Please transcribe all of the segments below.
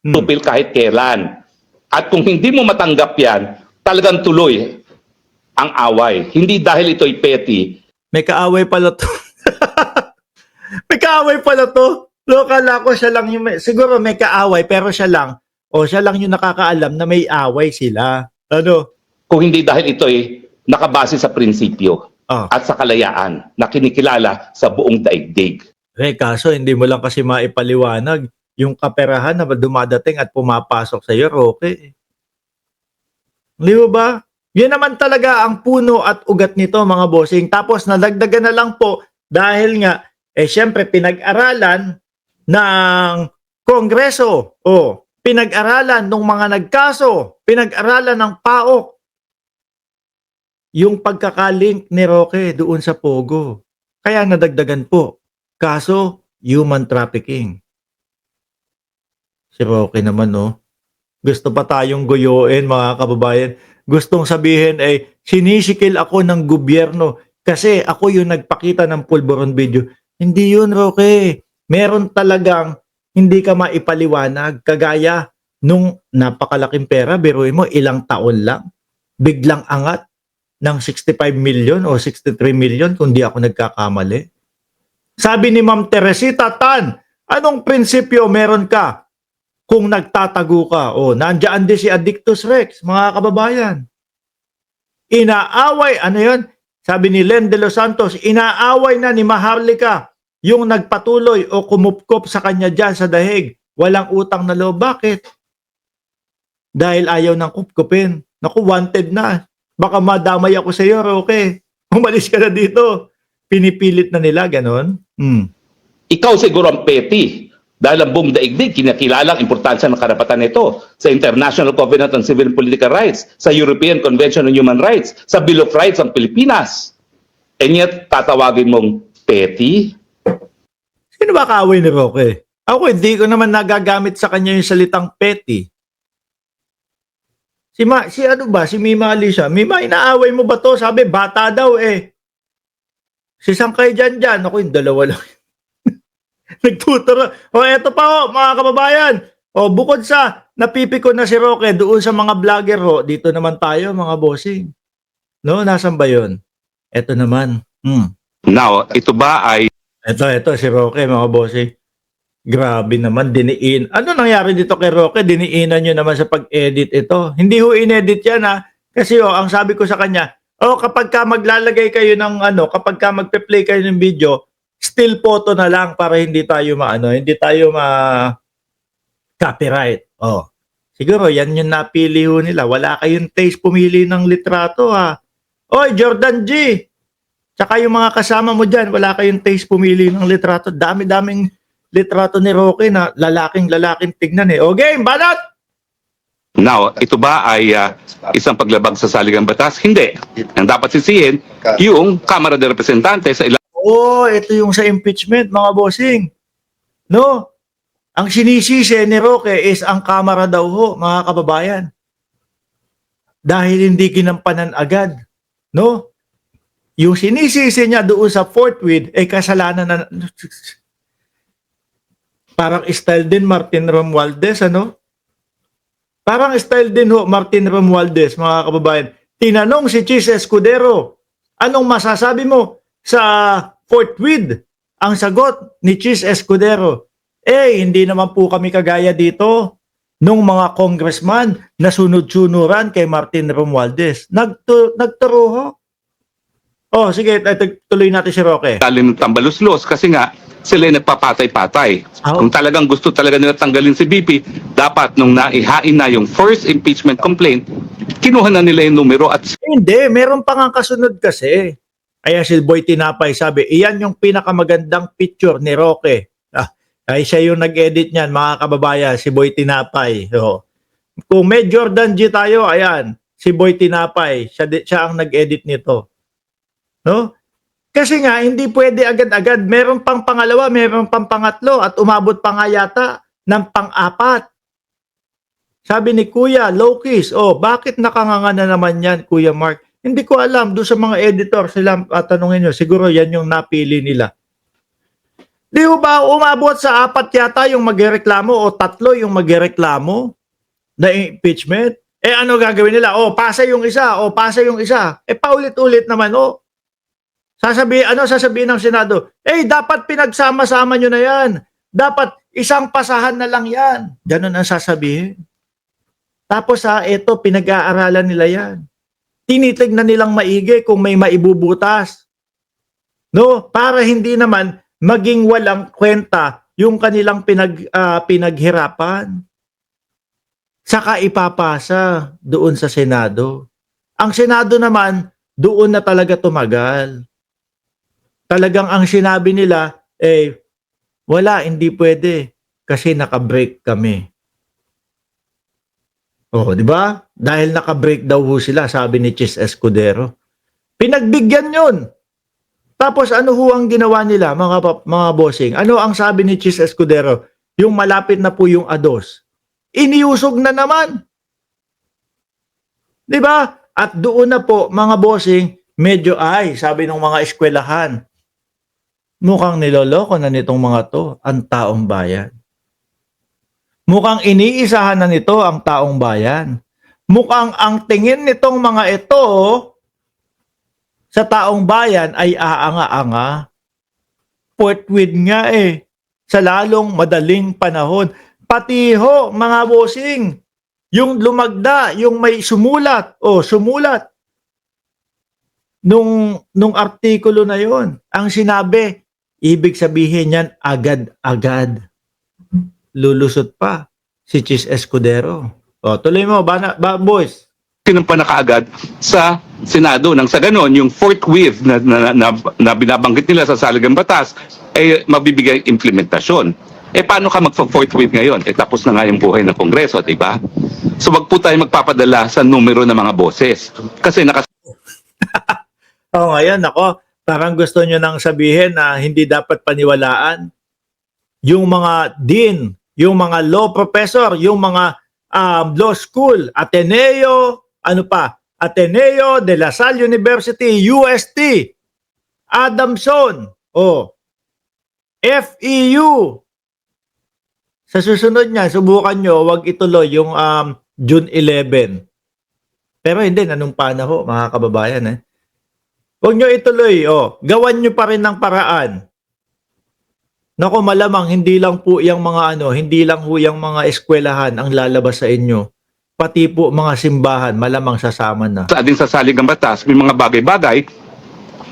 tupil kahit kailan. At kung hindi mo matanggap yan, talagang tuloy ang away. Hindi dahil ito'y petty. May kaaway pala to. May kaaway pala to. Kala ko siya lang yung siguro may kaaway pero siya lang. O siya lang yung nakakaalam na may away sila. Ano? Kung hindi dahil ito'y nakabase sa prinsipyo Ah. at sa kalayaan na kinikilala sa buong daigdig. Kaso hindi mo lang kasi maipaliwanag yung kaperahan na dumadating at pumapasok sa iyo, Roque. Di ba? Yan naman talaga ang puno at ugat nito, mga bossing. Tapos nadagdagan na lang po dahil nga, syempre pinag-aralan ng Kongreso, pinag-aralan ng mga nagkaso, pinag-aralan ng PAOK, yung pagkakalink ni Roque doon sa Pogo. Kaya nadagdagan po. Kaso, human trafficking. Si Roque naman, gusto pa tayong guyuin, mga kababayan. Gustong sabihin sinisikil ako ng gobyerno kasi ako yung nagpakita ng pulburon video. Hindi yun, Roque. Meron talagang hindi ka maipaliwanag. Kagaya nung napakalaking pera, biruin mo, ilang taon lang. Biglang angat ng 65 million o 63 million kung di ako nagkakamali. Sabi ni Ma'am Teresita Tan, anong prinsipyo meron ka kung nagtatago ka? Nandiyan din si Addictus Rex, mga kababayan. Inaaway, ano yun? Sabi ni Len de los Santos, inaaway na ni Maharlika yung nagpatuloy o kumupkop sa kanya dyan sa dahig. Walang utang na loob. Bakit? Dahil ayaw ng kupkupin. Naku, wanted na. Baka madamay ako sa iyo, Roque. Umalis ka na dito. Pinipilit na nila, ganon. Ikaw siguro ang petty dahil ang buong daigdig kinakilala ang importansya ng karapatan nito sa International Covenant on Civil and Political Rights, sa European Convention on Human Rights, sa Bill of Rights ng Pilipinas. And yet, tatawagin mong petty? Sino ba kaaway ni Roque? Ako, hindi ko naman nagagamit sa kanya yung salitang petty. Si Mima Alicia, Mima, inaaway mo ba to? Sabi, bata daw Si Sangkay dyan. Ako, yung dalawa lang. Nagtuturo. Eto pa mga kababayan. Bukod sa napipiko na si Roque doon sa mga vlogger dito naman tayo, mga bossing. No, nasan ba yun? Eto naman. Now, ito ba ay... Ito si Roque, mga bossing. Grabe naman, diniin. Ano nangyari dito kay Roque? Diniinan nyo naman sa pag-edit ito. Hindi ho inedit yan Kasi ang sabi ko sa kanya, kapag ka maglalagay kayo ng kapag ka magpe-play kayo ng video, still photo na lang para hindi tayo copyright. Siguro yan yung napili ho nila. Wala kayong taste pumili ng litrato Oy, Jordan G! Tsaka yung mga kasama mo dyan, wala kayong taste pumili ng litrato. Dami-daming litrato ni Roque na lalaking tignan Okay, banat! Now, ito ba ay isang paglabag sa saligang batas? Hindi. Ang dapat sisihin, yung Kamara de Representantes sa ilang... Ito yung sa impeachment, mga bossing. No? Ang sinisisi ni Roque is ang Kamara daw mga kababayan. Dahil hindi ginampanan agad. No? Yung sinisisi niya doon sa Fort Worth, kasalanan na... Parang style din Martin Romualdez, Parang style din Martin Romualdez, mga kababayan. Tinanong si Chis Escudero, anong masasabi mo sa Fort Worth? Ang sagot ni Chis Escudero, hindi naman po kami kagaya dito nung mga congressman na sunod-sunuran kay Martin Romualdez. Nagturo sige, tuloy natin si Roque. Talim ng tambaluslos kasi nga sila ay nagpapatay-patay. Kung talagang gusto talaga nila tanggalin si BP, dapat nung naihain na yung first impeachment complaint, kinuha na nila yung numero at... Hindi, meron pa nga kasunod kasi. Ayan si Boy Tinapay sabi, iyan yung pinakamagandang picture ni Roque. Siya yung nag-edit niyan, mga kababayan, si Boy Tinapay. Kung may Jordan G tayo, ayan, si Boy Tinapay, siya ang nag-edit nito. No? Kasi nga, hindi pwede agad-agad. Meron pang pangalawa, meron pang pangatlo, at umabot pa nga yata ng pang-apat. Sabi ni Kuya, Lokis, bakit nakanganga na naman yan, Kuya Mark? Hindi ko alam, doon sa mga editor, sila tanungin nyo, siguro yan yung napili nila. Di ba umabot sa 4 yata yung magrereklamo o 3 yung magrereklamo na impeachment? Eh ano gagawin nila? O pasa yung isa, o pasa yung isa. Eh paulit-ulit naman, o. Sasabihin ng Senado? Eh dapat pinagsama-sama nyo na yan. Dapat isang pasahan na lang yan. Ganun ang sasabihin. Tapos eto pinag-aaralan nila yan. Tinitignan nilang maigi kung may maibubutas. No, para hindi naman maging walang kwenta yung kanilang pinaghirapan. Saka ipapasa doon sa Senado. Ang Senado naman, doon na talaga tumagal. Talagang ang sinabi nila, wala, hindi pwede kasi naka-break kami. Oh, di ba? Dahil naka-break daw ho sila, sabi ni Chis Escudero. Pinagbigyan yun. Tapos ano ho ang ginawa nila, mga bossing? Ano ang sabi ni Chis Escudero? Yung malapit na po yung ADOS. Iniusog na naman. Di ba? At doon na po, mga bossing, medyo sabi ng mga eskwelahan, mukhang niloloko na nitong mga to, ang taong bayan. Mukhang iniisahan na nito ang taong bayan. Mukhang ang tingin nitong mga ito sa taong bayan ay aanga-anga. Puwetwid nga sa lalong madaling panahon. Pati ho, mga bossing, yung lumagda, yung may sumulat, nung artikulo na yon, ang sinabi, ibig sabihin yan, agad-agad. Lulusot pa si Chis Escudero. O, tuloy mo, boys. Sinumpa na kaagad sa Senado nang sa ganon yung forthwith na binabanggit nila sa saligang batas ay mabibigay implementasyon. Paano ka magfa-forthwith ngayon? Tapos na nga yung buhay ng Kongreso, di ba? So wag po tayo magpapadala sa numero ng mga boses. Kasi Ngayon, ako, parang gusto nyo nang sabihin na hindi dapat paniwalaan yung mga dean, yung mga law professor, yung mga law school, Ateneo, Ateneo de La Salle University, UST, Adamson, FEU. Sa susunod niya, subukan nyo, wag ituloy yung June 11. Pero hindi, nanumpa na ho, mga kababayan. Huwag nyo ituloy, gawan nyo pa rin ng paraan. Nako, malamang hindi lang po yung mga hindi lang ho yung mga eskwelahan ang lalabas sa inyo. Pati po mga simbahan, malamang sasama na. sa ating sasalig ng batas, may mga bagay-bagay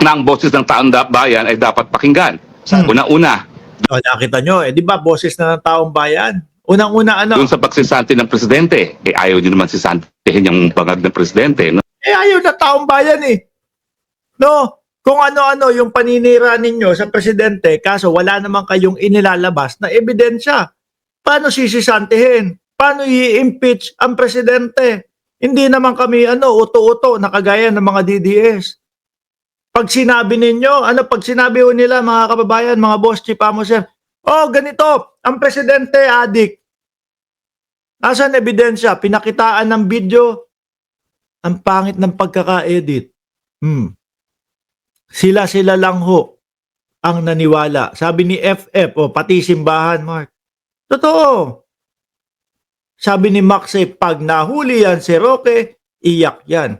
na ang boses ng taong bayan ay dapat pakinggan. Una-una, Nakita nyo, di ba boses na ng taong bayan? Unang-una doon sa pagsisanti ng presidente, ayaw nyo naman sisantihin yung bangag ng presidente. No? Ayaw na taong bayan No? Kung ano-ano yung paninira ninyo sa presidente, kaso wala naman kayong inilalabas na ebidensya. Paano sisisantihin? Paano i-impeach ang presidente? Hindi naman kami uto-uto na kagaya ng mga DDS. Pag sinabi ninyo, pag sinabi ho nila mga kababayan, mga boss, chief amo sir, ganito, ang presidente adik. Asan ebidensya? Pinakitaan ng video. Ang pangit ng pagkaka-edit. Sila lang ho ang naniwala. Sabi ni FF, pati simbahan, Mark. Totoo. Sabi ni Max, pag nahuli yan si Roque, iyak yan.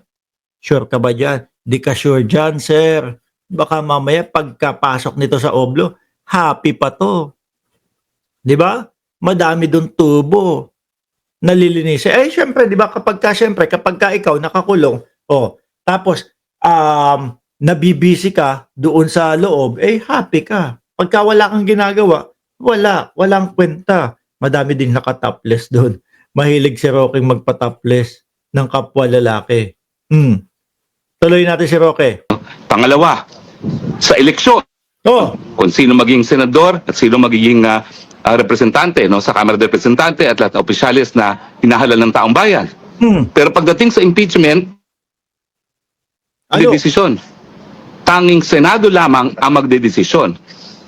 Sure ka ba dyan? Di ka sure dyan, sir. Baka mamaya pagkapasok nito sa oblo, happy pa to. Di ba? Madami dun tubo. Nalilinis. Syempre, di ba, kapag ka ikaw nakakulong, tapos, nabibisi ka doon sa loob, happy ka. Pagka wala kang ginagawa, walang kwenta. Madami din naka-topless doon. Mahilig si Roque magpa-topless ng kapwa lalaki. Tuloy natin si Roque. Pangalawa, sa eleksyon, kung sino maging senador at sino magiging representante sa Kamara de Representante at lahat ng opisyalis na hinahalal ng taong bayan. Pero pagdating sa impeachment, desisyon. Tanging Senado lamang ang magdedesisyon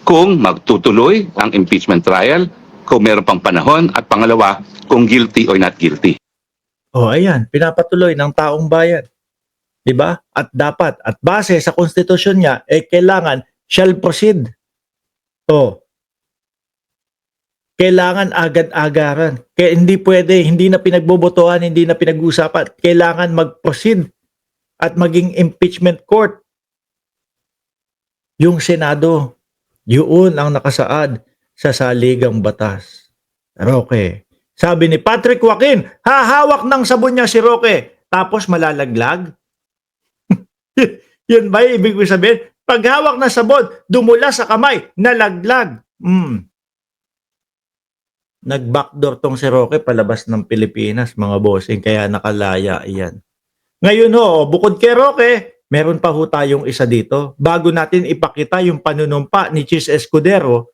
kung magtutuloy ang impeachment trial, kung meron pang panahon, at pangalawa, kung guilty or not guilty. Ayan, pinapatuloy ng taong bayan. Diba? At dapat, at base sa konstitusyon niya, kailangan shall proceed. Kailangan agad-agaran. Kaya hindi pwede, hindi na pinagbobotohan, hindi na pinag-uusapan. Kailangan mag-proceed at maging impeachment court. Yung Senado, yun ang nakasaad sa saligang batas. Roque. Sabi ni Patrick Joaquin, hahawak ng sabon niya si Roque, tapos malalaglag? Yun ba yung ibig sabihin? Paghawak ng sabon, dumula sa kamay, nalaglag. Nag-backdoor tong si Roque palabas ng Pilipinas, mga bossing, kaya nakalaya iyan. Ngayon ho, bukod kay Roque, meron pa ho tayong isa dito. Bago natin ipakita yung panunumpa ni Chis Escudero,